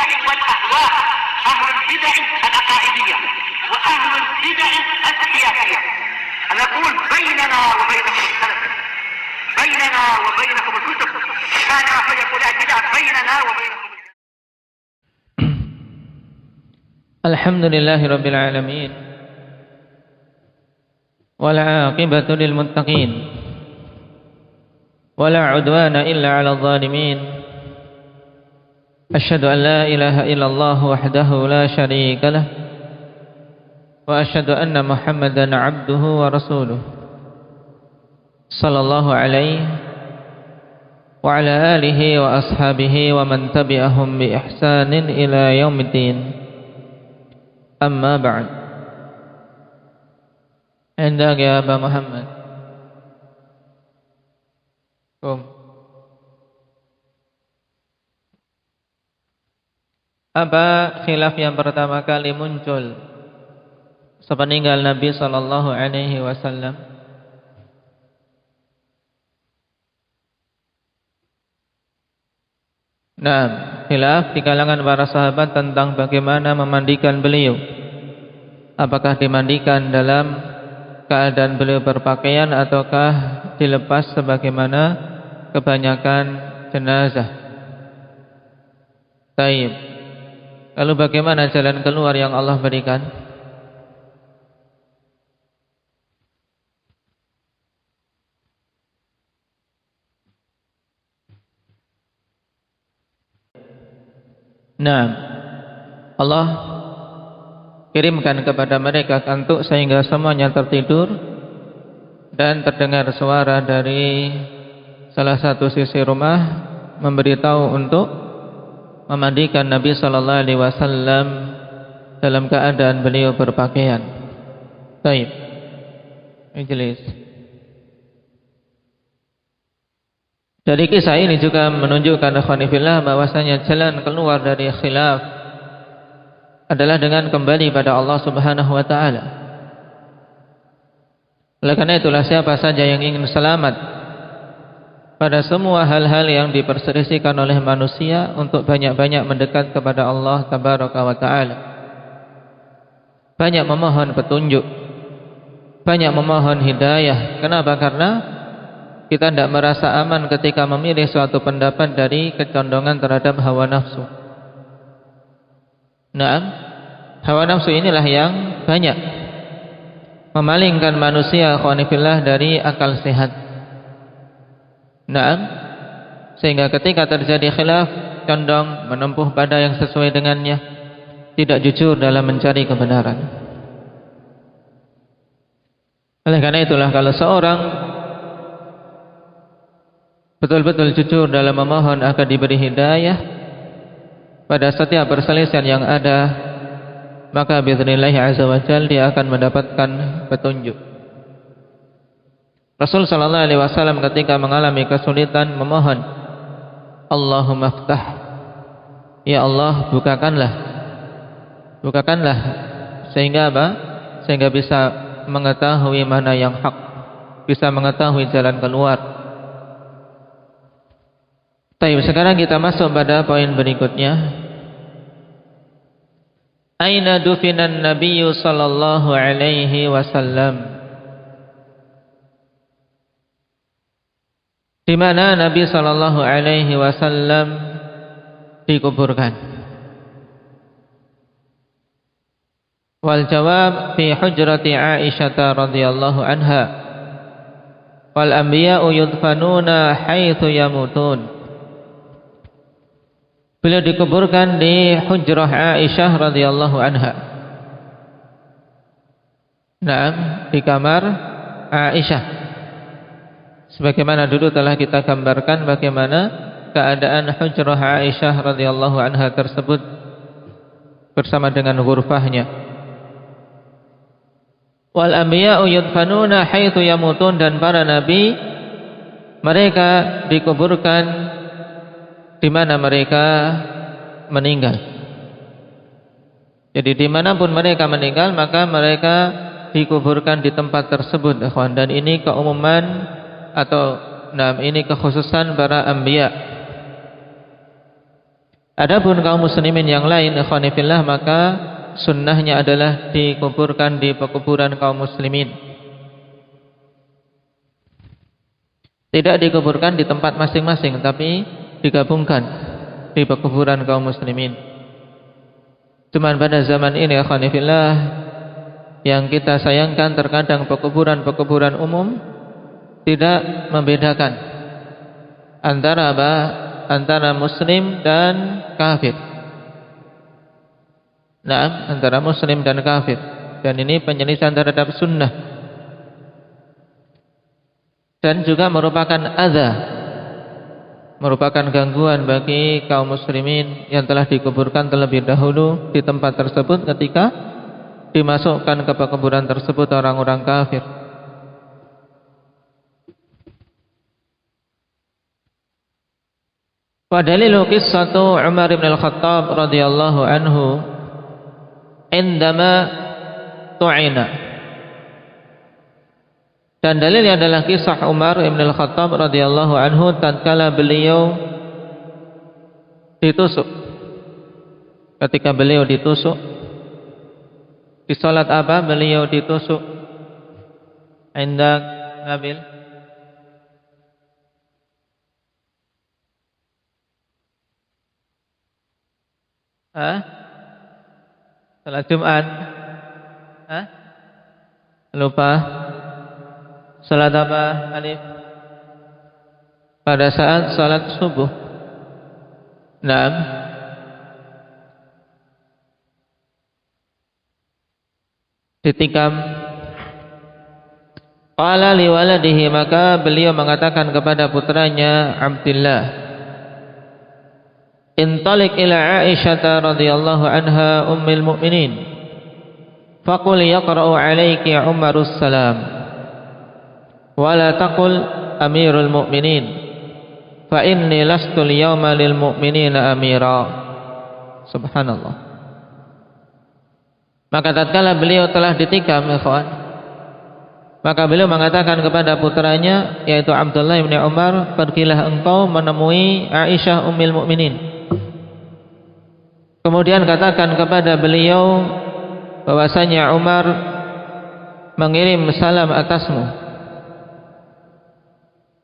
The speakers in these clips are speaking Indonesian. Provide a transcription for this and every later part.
البدع والأهواء، أهل البدع العقائدية وأهل البدع السياسية. نقول بيننا وبينكم السلف، بيننا وبينكم الكتب، كان فيقول البدع بيننا وبينكم. الحمد لله رب العالمين والعاقبة للمتقين ولا عدوان إلا على الظالمين. أشهد أن لا إله إلا الله وحده لا شريك له وأشهد أن محمدا عبده ورسوله صلى الله عليه وعلى آله وأصحابه ومن تبعهم بإحسان إلى يوم الدين. أما بعد. عندك يا أبا محمد. Apa khilaf yang pertama kali muncul sepeninggal Nabi sallallahu alaihi wasallam? Nah, khilaf di kalangan para sahabat tentang bagaimana memandikan beliau. Apakah dimandikan dalam keadaan beliau berpakaian ataukah dilepas sebagaimana kebanyakan jenazah? Taib. Lalu bagaimana jalan keluar yang Allah berikan? Nah, Allah kirimkan kepada mereka kantuk sehingga semuanya tertidur dan terdengar suara dari salah satu sisi rumah memberitahu untuk memandikan Nabi sallallahu alaihi wasallam dalam keadaan beliau berpakaian. Baik. Ijlis. Dari kisah ini juga menunjukkan ikhwanifillah bahwasanya jalan keluar dari khilaf adalah dengan kembali pada Allah Subhanahu wa taala. Oleh karena itulah siapa saja yang ingin selamat pada semua hal-hal yang diperselisihkan oleh manusia untuk banyak-banyak mendekat kepada Allah Tabaraka wa taala. Banyak memohon petunjuk, banyak memohon hidayah. Kenapa? Karena kita tidak merasa aman ketika memilih suatu pendapat dari kecondongan terhadap hawa nafsu. Nah, hawa nafsu inilah yang banyak memalingkan manusia khonifillah dari akal sehat. Nah, sehingga ketika terjadi khilaf condong menempuh pada yang sesuai dengannya, tidak jujur dalam mencari kebenaran. Oleh karena itulah kalau seorang betul-betul jujur dalam memohon agar diberi hidayah pada setiap perselisihan yang ada, maka bi'idznillah azza wa jalla dia akan mendapatkan petunjuk. Rasul sallallahu alaihi wasallam ketika mengalami kesulitan memohon, Allahumma ftah, ya Allah bukakanlah sehingga apa? Sehingga bisa mengetahui mana yang hak, bisa mengetahui jalan keluar. Baik, sekarang kita masuk pada poin berikutnya. Aina dufinan Nabiyyu sallallahu alaihi wasallam? Di mana Nabi sallallahu alaihi wasallam dikuburkan? Wal jawab fi hujrati Aisyah radhiyallahu anha. Wal anbiya'u yudfanuna haitsu yamutun. Beliau dikuburkan di hujrah Aisyah radhiyallahu anha. Naam, di kamar Aisyah. Sebagaimana dulu telah kita gambarkan bagaimana keadaan hujrah Aisyah radhiyallahu anha tersebut bersama dengan ghurfahnya. Wal anbiya'u yudfanuna haitsu yamutun, dan para nabi mereka dikuburkan di mana mereka meninggal. Jadi dimanapun mereka meninggal maka mereka dikuburkan di tempat tersebut, ikhwan. Dan ini keumuman atau ini kekhususan para anbiya. Adapun kaum muslimin yang lain, ikhwani fillah, maka sunnahnya adalah dikuburkan di pekuburan kaum muslimin. Tidak dikuburkan di tempat masing-masing, tapi digabungkan di pekuburan kaum muslimin. Cuman pada zaman ini, ikhwani fillah, yang kita sayangkan terkadang pekuburan-pekuburan umum tidak membedakan antara apa? Antara muslim dan kafir. Nah, antara muslim dan kafir. Dan ini penyelisihan terhadap sunnah. Dan juga merupakan adza, merupakan gangguan bagi kaum muslimin yang telah dikuburkan terlebih dahulu di tempat tersebut ketika dimasukkan ke pekuburan tersebut orang-orang kafir. Wadalilu qissatu Umar bin Al-Khattab radhiyallahu anhu indama tu'ina. Dan dalilnya adalah kisah Umar bin Al-Khattab radhiyallahu anhu tatkala beliau ditusuk. Ketika beliau ditusuk di salat apa? Beliau ditusuk indak Nabil. Salat Jumat. Lupa. Salat apa, Alif? Pada saat salat subuh. Naam. Ditikam. Qala liwaladihi, maka beliau mengatakan kepada putranya Abdullah, intalik ila Aisyah radhiyallahu anha ummul mukminin faqul yaqra'u alayki Umarus salam wa la taqul amirul mukminin fa inni lastu al-yawma lil mu'minina amira. Subhanallah. Maka tatkala beliau telah ditikam, ikhwan, maka beliau mengatakan kepada putranya yaitu Abdullah bin Umar, pergilah engkau menemui Aisyah ummul mukminin. Kemudian katakan kepada beliau bahwasanya Umar mengirim salam atasmu.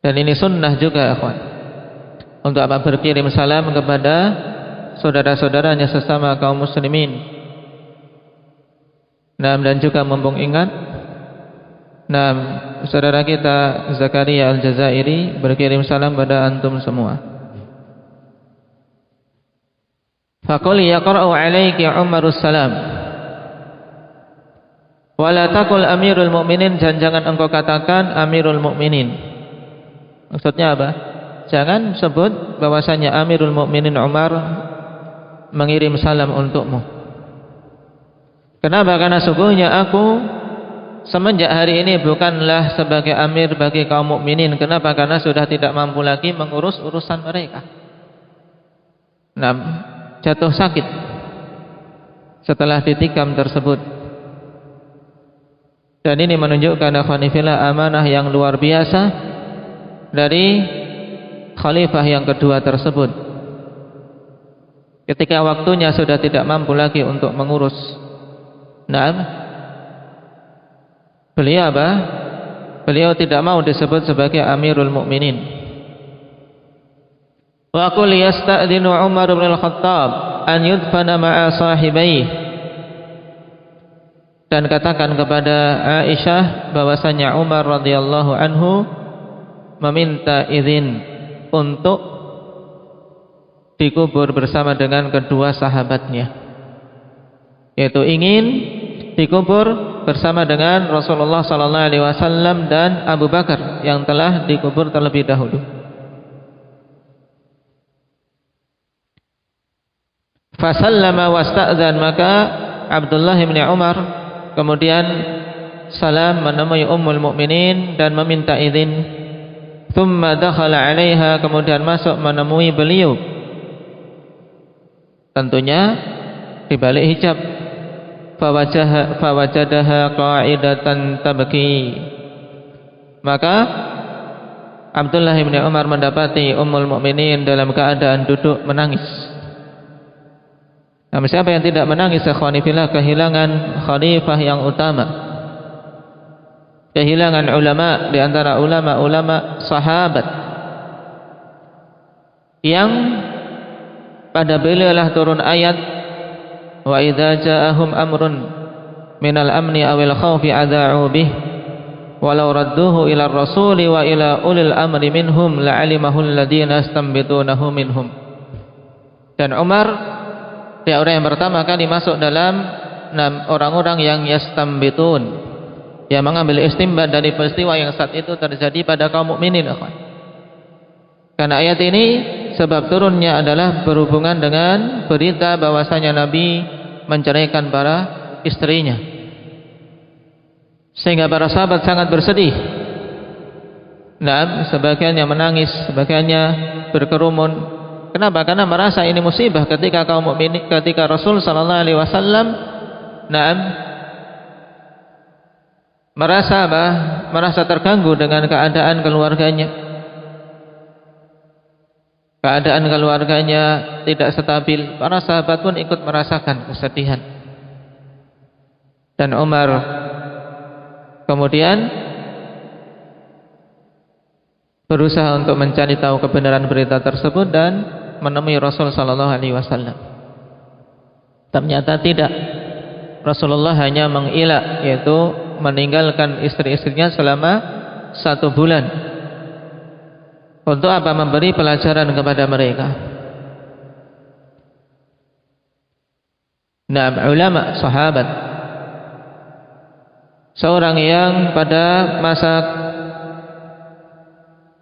Dan ini sunnah juga, ikhwan, untuk apa? Berkirim salam kepada saudara-saudaranya sesama kaum muslimin. Nah, dan juga mumpung ingat, nah, saudara kita Zakaria Al-Jazairi berkirim salam pada antum semua. Faqul yaqra'u alayki Umarus salam wa la taqul amirul mu'minin, dan jangan engkau katakan amirul mu'minin. Maksudnya apa? Jangan sebut bahwasanya amirul mu'minin Umar mengirim salam untukmu. Kenapa? Karena sungguhnya aku semenjak hari ini bukanlah sebagai amir bagi kaum mukminin. Kenapa? Karena sudah tidak mampu lagi mengurus urusan mereka. Nah, jatuh sakit setelah ditikam tersebut. Dan ini menunjukkan akhwanifillah amanah yang luar biasa dari khalifah yang kedua tersebut. Ketika waktunya sudah tidak mampu lagi untuk mengurus, nah, beliau apa? Beliau tidak mau disebut sebagai amirul mukminin. Wa qul yasta'dinu Umar bin Al-Khattab an yudfana ma'a sahibayhi, dan katakan kepada Aisyah bahwasanya Umar radhiyallahu anhu meminta izin untuk dikubur bersama dengan kedua sahabatnya, yaitu ingin dikubur bersama dengan Rasulullah sallallahu alaihi wasallam dan Abu Bakar yang telah dikubur terlebih dahulu. Fasallama wasta'dzan, maka Abdullah bin Umar kemudian salam menemui Ummul Mukminin dan meminta izin. Tsumma dakhala 'alaiha, kemudian masuk menemui beliau, tentunya di balik hijab. Fawajadaha qa'idatan tabki, maka Abdullah bin Umar mendapati Ummul Mukminin dalam keadaan duduk menangis. Namun siapa yang tidak menangis ikhwani fillah kehilangan khalifah yang utama, kehilangan ulama di antara ulama-ulama sahabat yang pada beliaulah turun ayat wa idza ja'ahum amrun minal amni awil khawfi adha'u bih walau radduhu ila rasuli wa ila ulil amri minhum la'alimahu alladhina yastanbitunahu minhum. Dan Umar dia orang yang pertama kali masuk dalam orang-orang yang yastambitun, yang mengambil istimbat dari peristiwa yang saat itu terjadi pada kaum mukminin. Karena ayat ini sebab turunnya adalah berhubungan dengan berita bahwasanya Nabi menceraikan para istrinya, sehingga para sahabat sangat bersedih. Nah, sebagiannya menangis, sebagiannya berkerumun. Kenapa? Karena merasa ini musibah ketika kaum mukminin, ketika Rasul sallallahu alaihi wasallam merasa terganggu dengan keadaan keluarganya. Keadaan keluarganya tidak stabil. Para sahabat pun ikut merasakan kesedihan. Dan Umar kemudian berusaha untuk mencari tahu kebenaran berita tersebut dan menemui Rasul sallallahu alaihi wasallam. Ternyata tidak. Rasulullah hanya mengilah, yaitu meninggalkan istri-istrinya selama 1 bulan. Untuk apa? Memberi pelajaran kepada mereka. Nah, ulama sahabat, seorang yang pada masa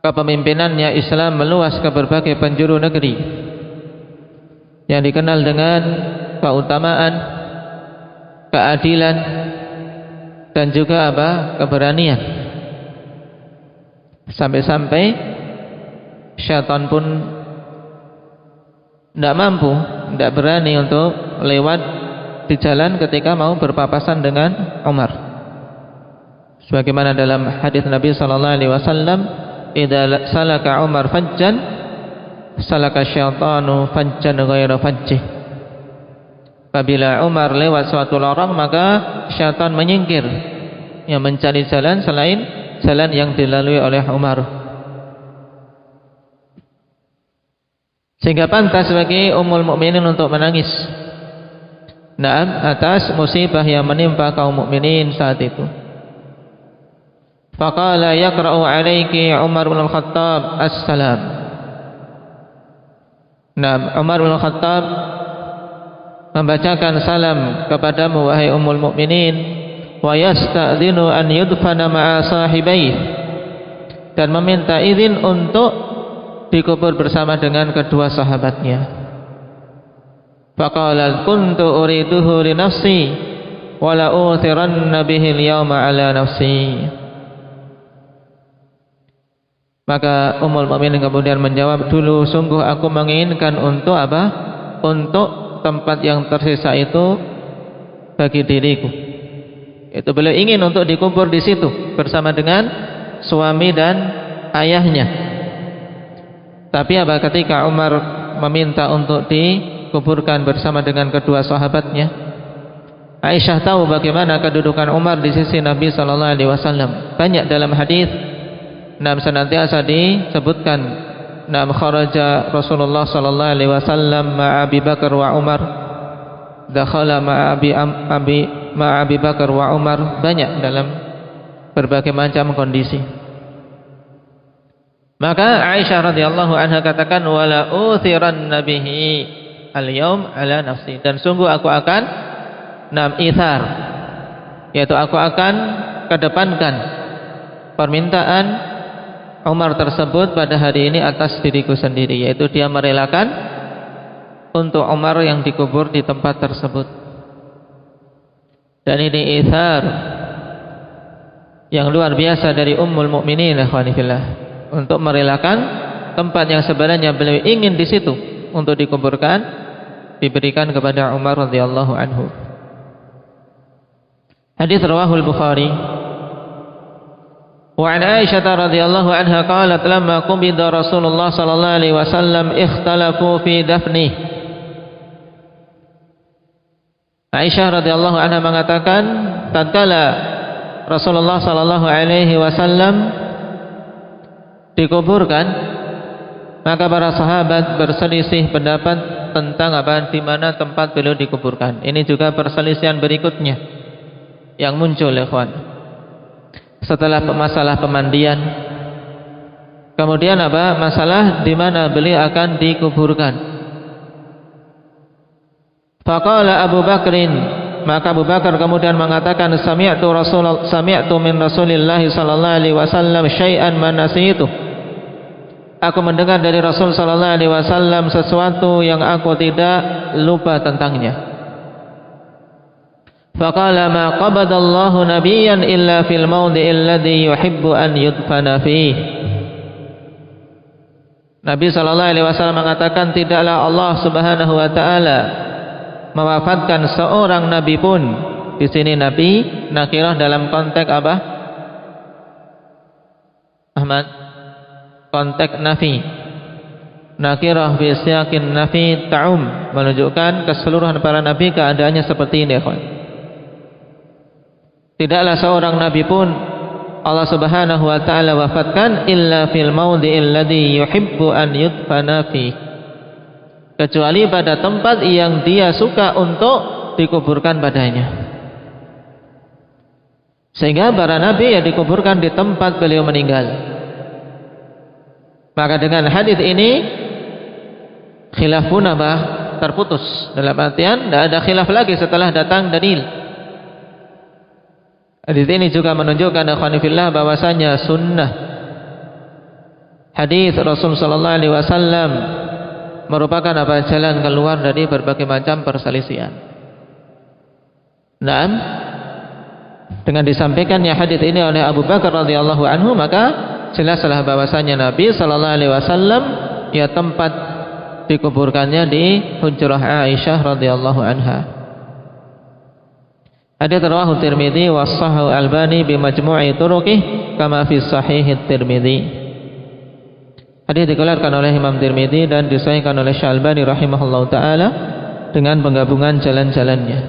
kepemimpinannya Islam meluas ke berbagai penjuru negeri, yang dikenal dengan keutamaan, keadilan, dan juga keberanian. Sampai-sampai syaitan pun tidak mampu, tidak berani untuk lewat di jalan ketika mau berpapasan dengan Umar. Sebagaimana dalam hadis Nabi sallallahu alaihi wasallam, idza salaka Umar fajjan salaka syaitanu fajjan ghaira fajjih. Apabila Umar lewat suatu lorong, maka syaitan menyingkir, yang mencari jalan selain jalan yang dilalui oleh Umar. Sehingga pantas bagi Ummul Mukminin untuk menangis, atas musibah yang menimpa kaum mukminin saat itu. Faqala yaqra'u 'alaiki Umar bin Al-Khattab as-salam. Umar bin Al-Khattab membacakan salam kepadamu wahai Ummul Mukminin, wa yasta'dhinu an yudfana ma'a sahibayhi, dan meminta izin untuk dikubur bersama dengan kedua sahabatnya. Faqala kuntu uriduhu li nafsi wa la utiranna bihi al-yawma ala nafsi. Maka Ummul Mukminin kemudian menjawab, dulu sungguh aku menginginkan untuk apa? Untuk tempat yang tersisa itu bagi diriku. Itu beliau ingin untuk dikubur di situ bersama dengan suami dan ayahnya. Tapi ketika Umar meminta untuk dikuburkan bersama dengan kedua sahabatnya, Aisyah tahu bagaimana kedudukan Umar di sisi Nabi sallallahu alaihi wasallam. Banyak dalam hadis senantiasa disebutkan, kharaja Rasulullah sallallahu alaihi wasallam ma'a Abi Bakar wa Umar, dakhala ma'a Abi Bakar wa Umar. Banyak dalam berbagai macam kondisi. Maka Aisyah radhiyallahu anha katakan, wala uthiranna bihi al-yaum ala nafsi, dan sungguh aku akan ithar, yaitu aku akan kedepankan permintaan Umar tersebut pada hari ini atas diriku sendiri, yaitu dia merelakan untuk Umar yang dikubur di tempat tersebut. Dan ini ithar yang luar biasa dari Ummul Mukminin ikhwani fillah, untuk merelakan tempat yang sebenarnya beliau ingin di situ untuk dikuburkan, diberikan kepada Umar radhiyallahu anhu. Hadis rawahul Bukhari. Wa an Aisyah radhiyallahu anha qalat lamma qubida Rasulullah sallallahu alaihi wasallam ikhtalafu fi dafni. Aisyah radhiyallahu anha mengatakan, tatkala Rasulullah sallallahu alaihi wasallam dikuburkan, maka para sahabat berselisih pendapat tentang di mana tempat beliau dikuburkan. Ini juga perselisihan berikutnya yang muncul, ikhwan. Setelah masalah pemandian, kemudian masalah di mana beliau akan dikuburkan. Faqala Abu Bakrin, maka Abu Bakar kemudian mengatakan, sami'tu min Rasulillah sallallahu alaihi wasallam syai'an ma nasitu. Aku mendengar dari Rasul sallallahu alaihi wasallam sesuatu yang aku tidak lupa tentangnya. Faqala ma qabadallahu nabiyyan illa fil mawdi'il ladzi yuhibbu an yudfana fihi. Nabi sallallahu alaihi wasallam mengatakan, tidaklah Allah Subhanahu wa taala mewafatkan seorang nabi pun. Di sini nabi nakirah dalam konteks apa? Ahmad, konteks nafi. Nakirah fi siyaqin nafi ta'um, menunjukkan keseluruhan para nabi keadaannya seperti ini, ikhwan. Tidaklah seorang nabi pun Allah Subhanahu wa taala wafatkan illa fil mawdi'il ladzi yuhibbu an yudfana fi, kecuali pada tempat yang dia suka untuk dikuburkan padanya. Sehingga para nabi yang dikuburkan di tempat beliau meninggal. Maka dengan hadis ini khilaf pun terputus. Dalam artian tidak ada khilaf lagi setelah datang dalil. Hadis ini juga menunjukkan akhwanifillah bahwasanya sunnah hadis Rasul sallallahu alaihi wasallam merupakan jalan keluar dari berbagai macam perselisihan. Naam, dengan disampaikannya hadis ini oleh Abu Bakar radhiyallahu anhu, maka jelaslah bahwasanya Nabi sallallahu alaihi wasallam ya tempat dikuburkannya di hujrah Aisyah radhiyallahu anha. Hadits rawahu Tirmidzi wa shahhahu Albani bi majmu'i turuqih kama fi sahih Tirmidzi. Hadits dikeluarkan oleh Imam Tirmidzi dan disahihkan oleh Syekh Albani rahimahullahu taala dengan penggabungan jalan-jalannya.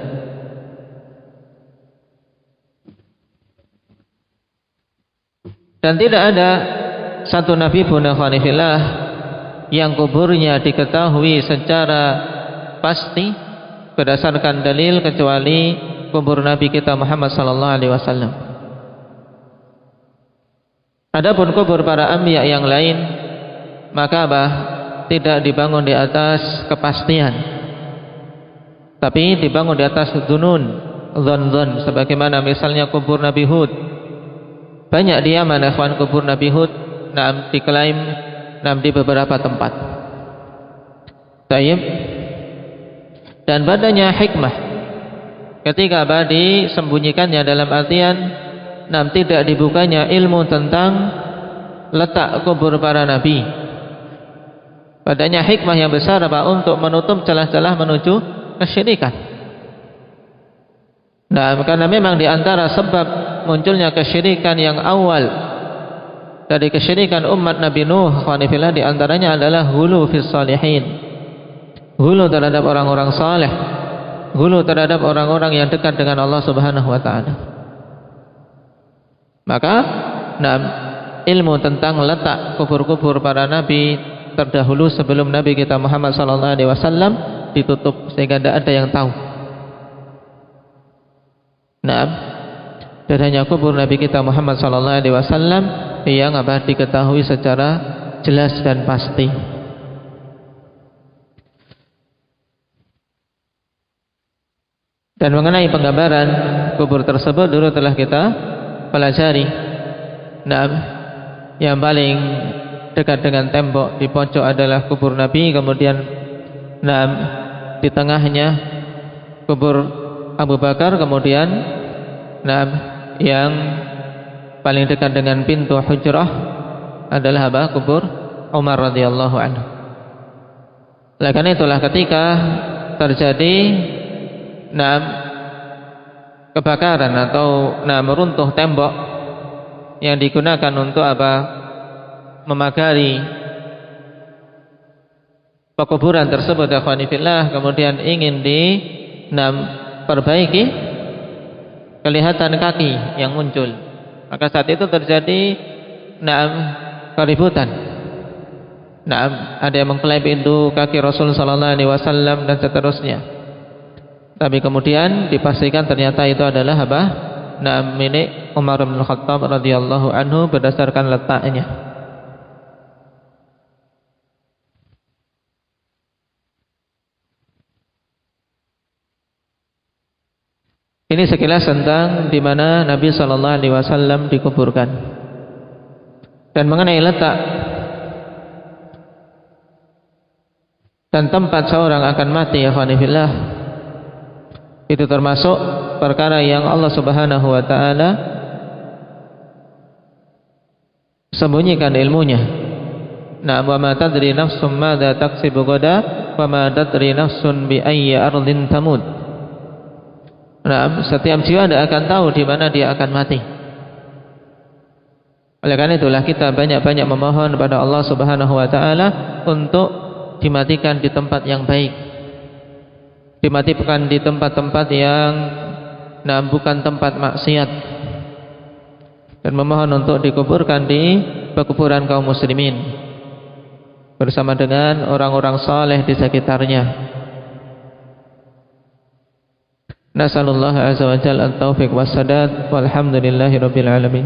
Dan tidak ada satu nabi pun akhwanifillah yang kuburnya diketahui secara pasti berdasarkan dalil kecuali kubur Nabi kita Muhammad sallallahu alaihi wasallam. Adapun kubur para anbiya yang lain, maka tidak dibangun di atas kepastian, tapi dibangun di atas dzunun, dzon-dzon, sebagaimana misalnya kubur Nabi Hud. Banyak di Yaman, ikhwan, kubur Nabi Hud diklaim di beberapa tempat. Tayyib. Dan padanya hikmah ketika disembunyikannya, dalam artian tidak dibukanya ilmu tentang letak kubur para nabi. Padanya hikmah yang besar untuk menutup celah-celah menuju kesyirikan. Karena memang di antara sebab munculnya kesyirikan yang awal dari kesyirikan umat Nabi Nuh, khwanifillah, di antaranya adalah hulu fis salihin, hulu terhadap orang-orang saleh, hulu terhadap orang-orang yang dekat dengan Allah Subhanahu wa taala. Maka ilmu tentang letak kubur-kubur para nabi terdahulu sebelum Nabi kita Muhammad sallallahu alaihi wasallam ditutup sehingga tidak ada yang tahu. Dan hanya kubur Nabi kita Muhammad sallallahu alaihi wasallam yang diketahui secara jelas dan pasti. Dan mengenai penggambaran kubur tersebut dulu telah kita pelajari. Yang paling dekat dengan tembok di pojok adalah kubur Nabi, kemudian di tengahnya kubur Abu Bakar, kemudian yang paling dekat dengan pintu hujrah adalah kubur Umar radhiyallahu anhu. Oleh karena itulah ketika terjadi kebakaran atau meruntuh tembok yang digunakan untuk memagari pekuburan tersebut, akhwanifillah, kemudian ingin perbaiki, kelihatan kaki yang muncul. Maka saat itu terjadi keributan. Ada yang mengklaim itu kaki Rasul sallallahu alaihi wasallam dan seterusnya. Tapi kemudian dipastikan ternyata itu adalah apa? Milik Umar bin Khattab radhiyallahu anhu berdasarkan letaknya. Ini sekilas tentang di mana Nabi sallallahu alaihi wasallam dikuburkan. Dan mengenai letak dan tempat seorang akan mati, ya khonifillah, itu termasuk perkara yang Allah Subhanahu wa taala sembunyikan ilmunya. Wa ma tadri nafsum madza taksibu ghadan wa ma tadri nafsun bi ayyi ardin tamut. Setiap jiwa tidak akan tahu di mana dia akan mati. Oleh karena itulah kita banyak-banyak memohon kepada Allah Subhanahu wa taala untuk dimatikan di tempat yang baik. Dimatikan di tempat-tempat yang bukan tempat maksiat. Dan memohon untuk dikuburkan di pekuburan kaum muslimin bersama dengan orang-orang saleh di sekitarnya. Nasallallahu azza wa jalla at-taufiq was sadad walhamdulillahi rabbil alamin.